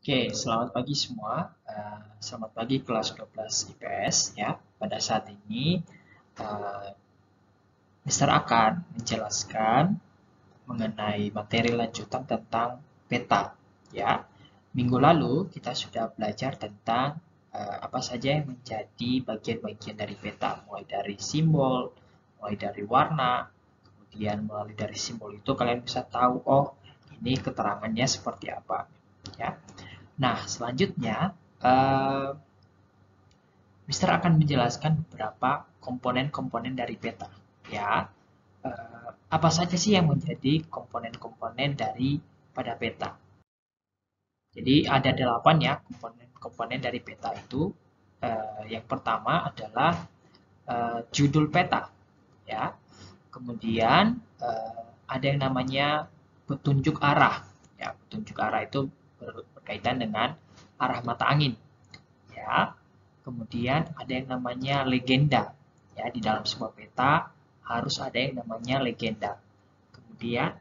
Oke, selamat pagi semua. Selamat pagi kelas 12 IPS ya. Pada saat ini, eh, Mister akan menjelaskan mengenai materi lanjutan tentang peta ya. Minggu lalu kita sudah belajar tentang apa saja yang menjadi bagian-bagian dari peta, mulai dari simbol, mulai dari warna, kemudian melalui dari simbol itu kalian bisa tahu, oh ini keterangannya seperti apa ya. Nah, selanjutnya eh, Mister akan menjelaskan beberapa komponen-komponen dari peta. Ya, apa saja sih yang menjadi komponen-komponen dari pada peta? Jadi ada 8 ya komponen-komponen dari peta itu. Yang pertama adalah judul peta, ya. Kemudian ada yang namanya petunjuk arah. Ya, petunjuk arah itu berkaitan dengan arah mata angin. Ya, kemudian ada yang namanya legenda. Ya, di dalam sebuah peta harus ada yang namanya legenda. Kemudian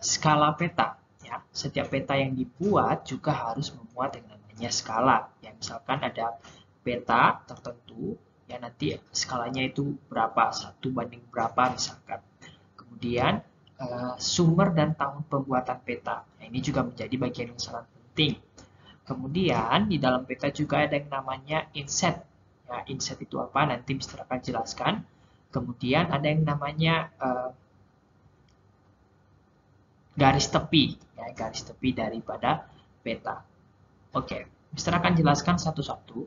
skala peta. Ya, setiap peta yang dibuat juga harus memuat yang namanya skala. Ya, misalkan ada peta tertentu, ya nanti skalanya itu berapa, 1 banding berapa misalkan. Kemudian sumber dan tahun pembuatan peta. Nah, ini juga menjadi bagian yang sangat penting. Kemudian di dalam peta juga ada yang namanya inset. Ya, inset itu apa? Nanti Mister akan jelaskan. Kemudian ada yang namanya garis tepi, ya, garis tepi daripada peta. Oke, Mister akan jelaskan satu-satu.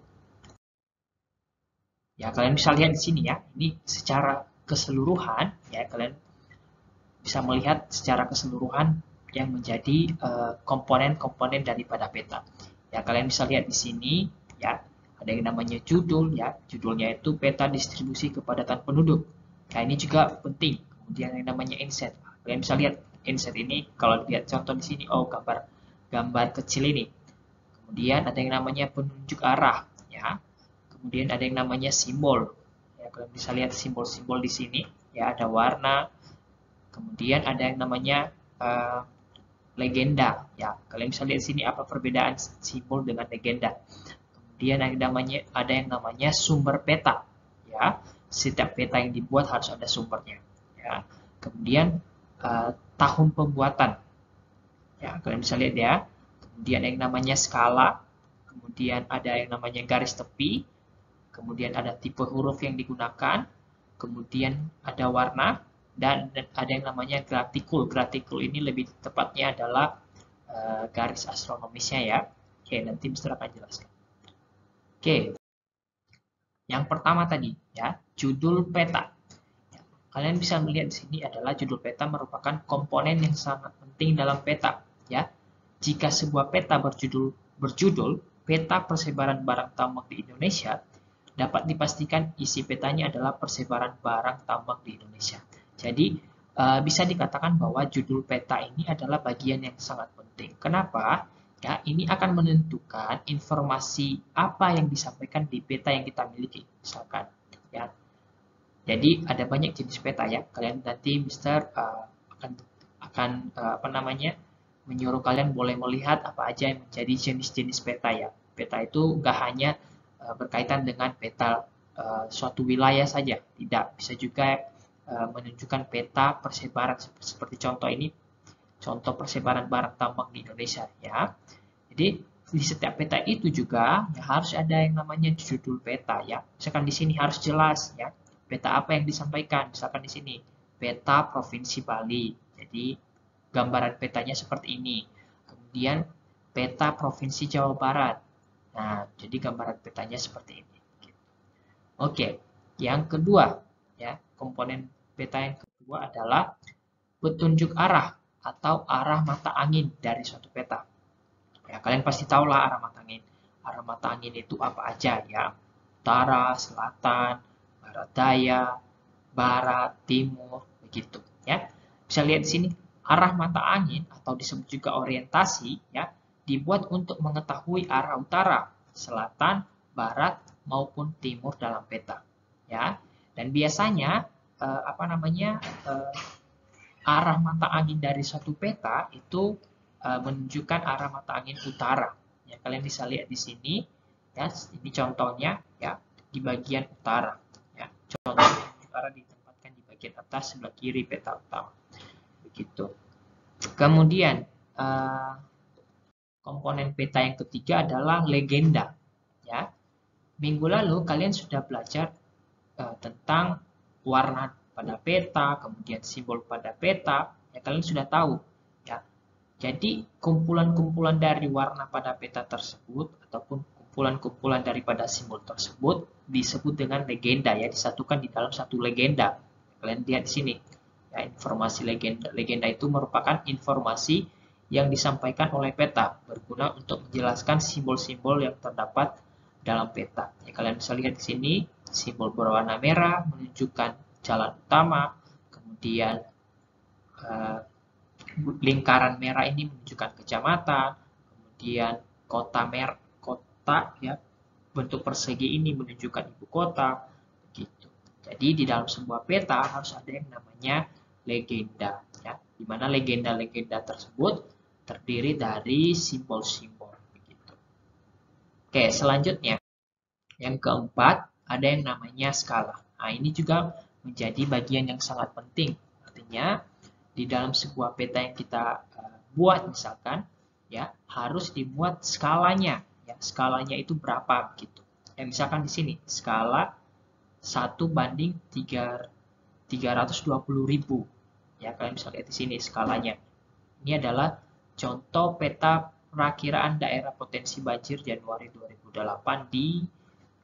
Ya, kalian bisa lihat di sini ya. Ini secara keseluruhan, ya kalian bisa melihat secara keseluruhan yang menjadi komponen-komponen daripada peta. Ya, kalian bisa lihat di sini ya, ada yang namanya judul ya. Judulnya itu peta distribusi kepadatan penduduk. Nah, ini juga penting. Kemudian yang namanya inset. Kalian bisa lihat inset ini kalau lihat contoh di sini, oh gambar gambar kecil ini. Kemudian ada yang namanya penunjuk arah ya. Kemudian ada yang namanya simbol. Ya, kalian bisa lihat simbol-simbol di sini ya, ada warna. Kemudian ada yang namanya uh, legenda. Ya, kalian bisa lihat sini apa perbedaan simbol dengan legenda. Kemudian ada yang namanya sumber peta. Ya, setiap peta yang dibuat harus ada sumbernya. Ya, kemudian tahun pembuatan. Ya, kalian bisa lihat ya. Kemudian ada yang namanya skala. Kemudian ada yang namanya garis tepi. Kemudian ada tipe huruf yang digunakan. Kemudian ada warna dan ada yang namanya gratikul. Gratikul ini lebih tepatnya adalah garis astronomisnya ya. Oke, nanti Mister akan jelaskan. Oke, yang pertama tadi ya, judul peta. Kalian bisa melihat di sini adalah judul peta merupakan komponen yang sangat penting dalam peta ya. Jika sebuah peta berjudul peta persebaran barang tambang di Indonesia, dapat dipastikan isi petanya adalah persebaran barang tambang di Indonesia. Jadi bisa dikatakan bahwa judul peta ini adalah bagian yang sangat penting. Kenapa? Ya, ini akan menentukan informasi apa yang disampaikan di peta yang kita miliki. Misalkan, ya. Jadi ada banyak jenis peta ya. Kalian nanti Mister akan apa namanya menyuruh kalian boleh melihat apa aja yang menjadi jenis-jenis peta ya. Peta itu nggak hanya berkaitan dengan peta suatu wilayah saja, tidak. Bisa juga menunjukkan peta persebaran seperti contoh ini, contoh persebaran barang tambang di Indonesia ya. Jadi di setiap peta itu juga ya, harus ada yang namanya judul peta ya. Misalkan di sini harus jelas ya peta apa yang disampaikan. Misalkan di sini peta Provinsi Bali. Jadi gambaran petanya seperti ini. Kemudian peta Provinsi Jawa Barat. Nah, jadi gambaran petanya seperti ini. Oke, yang kedua ya, komponen peta yang kedua adalah petunjuk arah atau arah mata angin dari suatu peta. Ya, kalian pasti tahu lah arah mata angin. Arah mata angin itu apa aja ya? Utara, selatan, barat daya, barat, timur, begitu ya. Bisa lihat di sini, arah mata angin atau disebut juga orientasi ya, dibuat untuk mengetahui arah utara, selatan, barat maupun timur dalam peta ya. Dan biasanya apa namanya arah mata angin dari satu peta itu menunjukkan arah mata angin utara. Ya, kalian bisa lihat di sini. Ya, ini contohnya ya di bagian utara. Ya, contoh utara ditempatkan di bagian atas sebelah kiri peta utama. Begitu. Kemudian komponen peta yang ketiga adalah legenda. Ya, minggu lalu kalian sudah belajar tentang warna pada peta, kemudian simbol pada peta. Ya, kalian sudah tahu. Ya, jadi kumpulan-kumpulan dari warna pada peta tersebut ataupun kumpulan-kumpulan daripada simbol tersebut disebut dengan legenda, ya, disatukan di dalam satu legenda. Kalian lihat di sini. Ya, informasi legenda. Legenda itu merupakan informasi yang disampaikan oleh peta, berguna untuk menjelaskan simbol-simbol yang terdapat dalam peta. Ya, kalian bisa lihat di sini, simbol berwarna merah menunjukkan jalan utama, kemudian lingkaran merah ini menunjukkan kecamatan, kemudian kota ya, bentuk persegi ini menunjukkan ibu kota, begitu. Jadi di dalam sebuah peta harus ada yang namanya legenda, ya, di mana legenda-legenda tersebut terdiri dari simbol-simbol, begitu. Oke, selanjutnya yang keempat ada yang namanya skala. Nah, ini juga menjadi bagian yang sangat penting. Artinya di dalam sebuah peta yang kita buat misalkan, ya, harus dibuat skalanya. Ya, skalanya itu berapa gitu. Ya, misalkan di sini skala 1:320.000. Ya, kalian bisa lihat di sini skalanya. Ini adalah contoh peta perakiraan daerah potensi banjir Januari 2008 di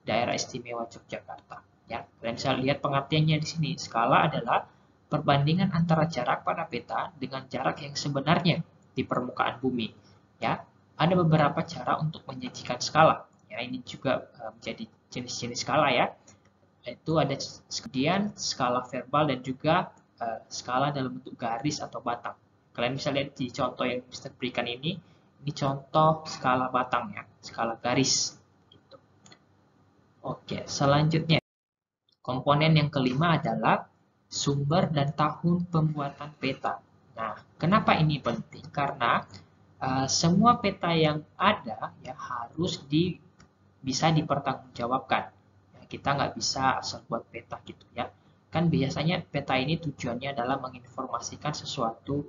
Daerah Istimewa Yogyakarta. Ya, kalian bisa lihat pengertiannya di sini. Skala adalah perbandingan antara jarak pada peta dengan jarak yang sebenarnya di permukaan bumi. Ya, ada beberapa cara untuk menyajikan skala. Ya, ini juga menjadi jenis-jenis skala, ya. Itu ada kemudian skala verbal dan juga skala dalam bentuk garis atau batang. Kalian bisa lihat di contoh yang Mister berikan ini contoh skala batang, ya, skala garis. Gitu. Oke, selanjutnya komponen yang kelima adalah sumber dan tahun pembuatan peta. Nah, kenapa ini penting? Karena semua peta yang ada ya harus bisa dipertanggungjawabkan. Ya, kita nggak bisa asal buat peta gitu, ya. Kan biasanya peta ini tujuannya adalah menginformasikan sesuatu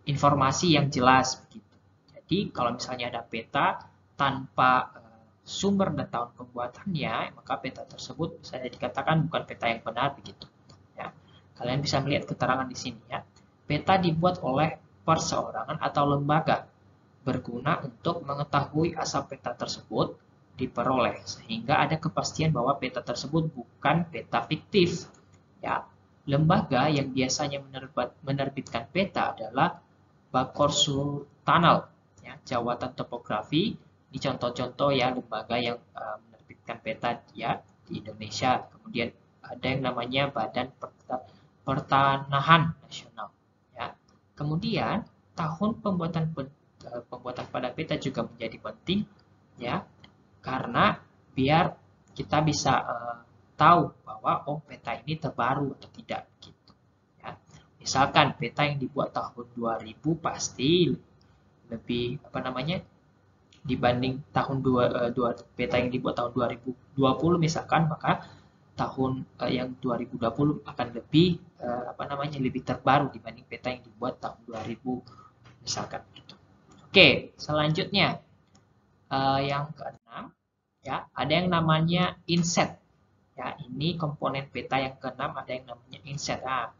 informasi yang jelas begitu. Jadi kalau misalnya ada peta tanpa sumber dan tahun pembuatannya, maka peta tersebut bisa dikatakan bukan peta yang benar begitu. Ya, kalian bisa melihat keterangan di sini, ya. Peta dibuat oleh perseorangan atau lembaga berguna untuk mengetahui asal peta tersebut diperoleh sehingga ada kepastian bahwa peta tersebut bukan peta fiktif. Ya, lembaga yang biasanya menerbitkan peta adalah Bakor Sultanal, ya, Jawatan Topografi. Ini contoh-contoh ya lembaga yang menerbitkan peta ya di Indonesia. Kemudian ada yang namanya Badan Pertanahan Nasional. Ya. Kemudian tahun pembuatan pada peta juga menjadi penting, ya, karena biar kita bisa tahu bahwa peta ini terbaru atau tidak gitu. Ya. Misalkan peta yang dibuat tahun 2000 pasti lebih dibanding tahun peta yang dibuat tahun 2020 misalkan, maka tahun yang 2020 akan lebih lebih terbaru dibanding peta yang dibuat tahun 2000 misalkan gitu. Oke, selanjutnya yang keenam, ya, ada yang namanya inset. Ya, ini komponen peta yang keenam, ada yang namanya inset. Nah,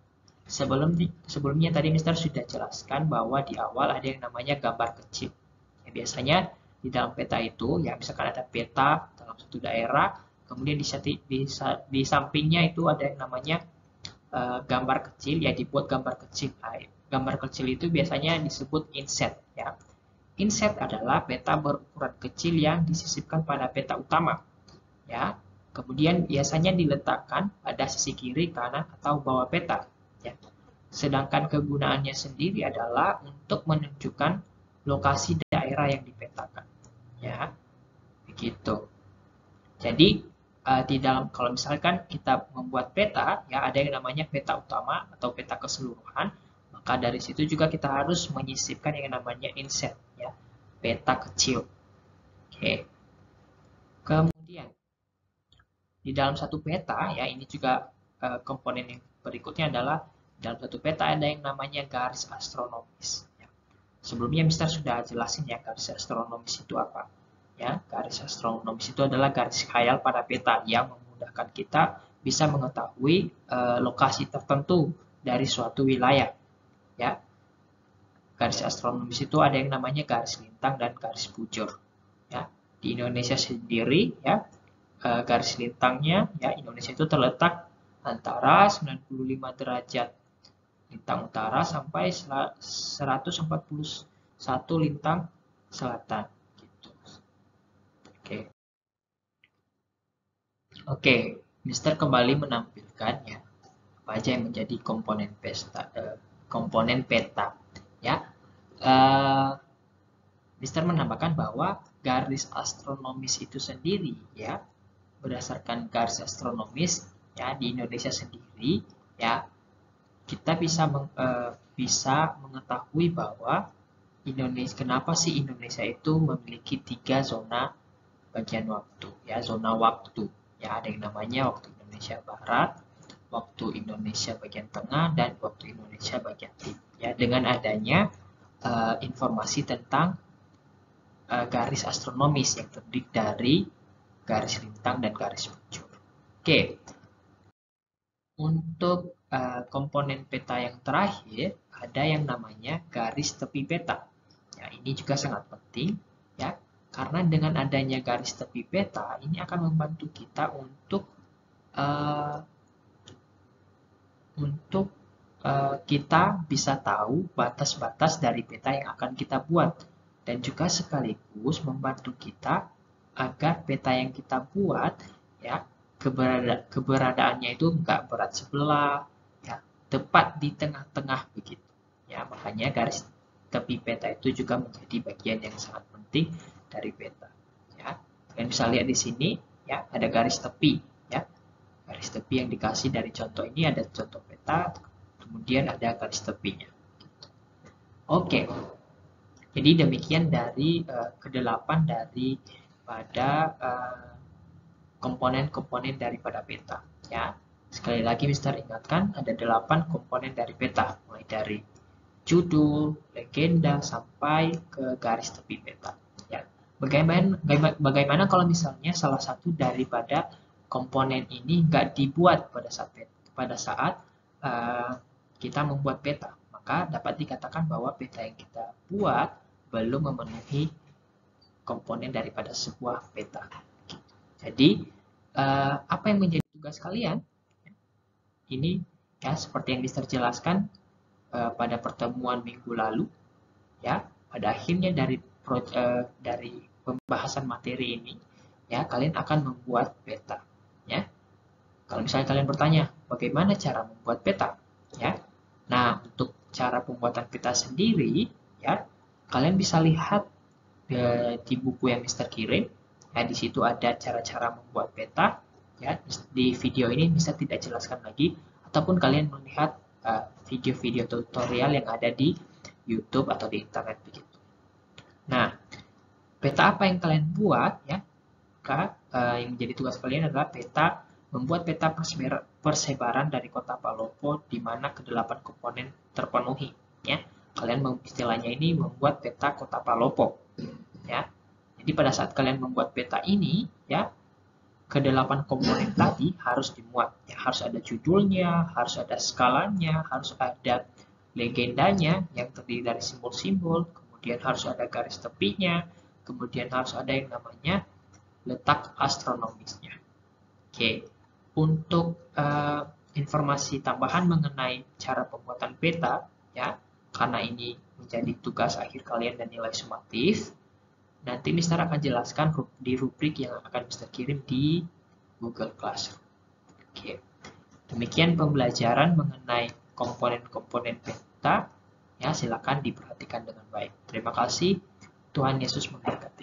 sebelumnya tadi Mister sudah jelaskan bahwa di awal ada yang namanya gambar kecil. Ya, biasanya di dalam peta itu, ya, misalkan ada peta dalam satu daerah, kemudian di sampingnya itu ada yang namanya gambar kecil, ya, dibuat gambar kecil. Nah, gambar kecil itu biasanya disebut inset, ya. Inset adalah peta berukuran kecil yang disisipkan pada peta utama, ya. Kemudian biasanya diletakkan pada sisi kiri, kanan, atau bawah peta, ya. Sedangkan kegunaannya sendiri adalah untuk menunjukkan lokasi daerah yang dipetakan, ya, begitu. Jadi di dalam kalau misalkan kita membuat peta, ya, ada yang namanya peta utama atau peta keseluruhan, maka Maka dari situ juga kita harus menyisipkan yang namanya inset, ya, peta kecil. Oke. Kemudian di dalam satu peta, ya, ini juga komponen yang berikutnya adalah dalam satu peta ada yang namanya garis astronomis. Ya. Sebelumnya Mister sudah jelasin ya garis astronomis itu apa. Ya, garis astronomis itu adalah garis khayal pada peta yang memudahkan kita bisa mengetahui lokasi tertentu dari suatu wilayah. Ya, garis astronomis itu ada yang namanya garis lintang dan garis bujur. Ya, di Indonesia sendiri, ya, garis lintangnya, ya, Indonesia itu terletak antara 95 derajat lintang utara sampai 141 lintang selatan. Gitu. Oke, Mister kembali menampilkan, ya, apa aja yang menjadi komponen peta. Ya, Mister menambahkan bahwa garis astronomis itu sendiri, ya, berdasarkan garis astronomis, ya, di Indonesia sendiri, ya, kita bisa mengetahui bahwa kenapa sih Indonesia itu memiliki 3 zona bagian waktu, ya, zona waktu, ya, ada yang namanya waktu Indonesia Barat, waktu Indonesia bagian tengah, dan waktu Indonesia bagian timur. Ya, dengan adanya informasi tentang garis astronomis yang terdiri dari garis lintang dan garis bujur. Oke, untuk komponen peta yang terakhir ada yang namanya garis tepi peta. Ya, ini juga sangat penting, ya, karena dengan adanya garis tepi peta ini akan membantu kita untuk kita bisa tahu batas-batas dari peta yang akan kita buat, dan juga sekaligus membantu kita agar peta yang kita buat, ya, keberadaannya itu nggak berat sebelah, ya, tepat di tengah-tengah begitu. Ya, makanya garis tepi peta itu juga menjadi bagian yang sangat penting dari peta. Ya, kalian bisa lihat di sini, ya, ada garis tepi, ya. Garis tepi yang dikasih dari contoh ini ada contoh peta, kemudian ada garis tepinya. Oke, jadi demikian dari kedelapan daripada komponen-komponen daripada peta. Ya, sekali lagi Mister ingatkan ada 8 komponen dari peta, mulai dari judul, legenda, sampai ke garis tepi peta. Ya, bagaimana kalau misalnya salah satu daripada komponen ini nggak dibuat pada saat kita membuat peta, maka dapat dikatakan bahwa peta yang kita buat belum memenuhi komponen daripada sebuah peta. Jadi apa yang menjadi tugas kalian? Ini, ya, seperti yang Mister jelaskan pada pertemuan minggu lalu, ya, pada akhirnya dari pembahasan materi ini, ya, kalian akan membuat peta, ya. Kalau misalnya kalian bertanya, bagaimana cara membuat peta, ya? Nah, untuk cara pembuatan peta sendiri, ya, kalian bisa lihat di buku yang Mister kirim. Ya, di situ ada cara-cara membuat peta. Ya, di video ini Mister tidak jelaskan lagi, ataupun kalian melihat video-video tutorial yang ada di YouTube atau di internet begitu. Nah, peta apa yang kalian buat, ya? Yang menjadi tugas kalian adalah membuat peta persebaran dari kota Palopo di mana ke-8 komponen terpenuhi, ya. Kalian istilahnya ini membuat peta kota Palopo, ya. Jadi pada saat kalian membuat peta ini, ya, ke-8 komponen tadi harus dimuat, ya. Harus ada judulnya, harus ada skalanya, harus ada legendanya yang terdiri dari simbol-simbol, kemudian harus ada garis tepinya, kemudian harus ada yang namanya letak astronomisnya. Oke, untuk informasi tambahan mengenai cara pembuatan peta, ya, karena ini menjadi tugas akhir kalian dan nilai sumatif, nanti Mister akan jelaskan di rubrik yang akan Mister kirim di Google Classroom. Oke, demikian pembelajaran mengenai komponen-komponen peta. Ya, silakan diperhatikan dengan baik. Terima kasih. Tuhan Yesus memberkati.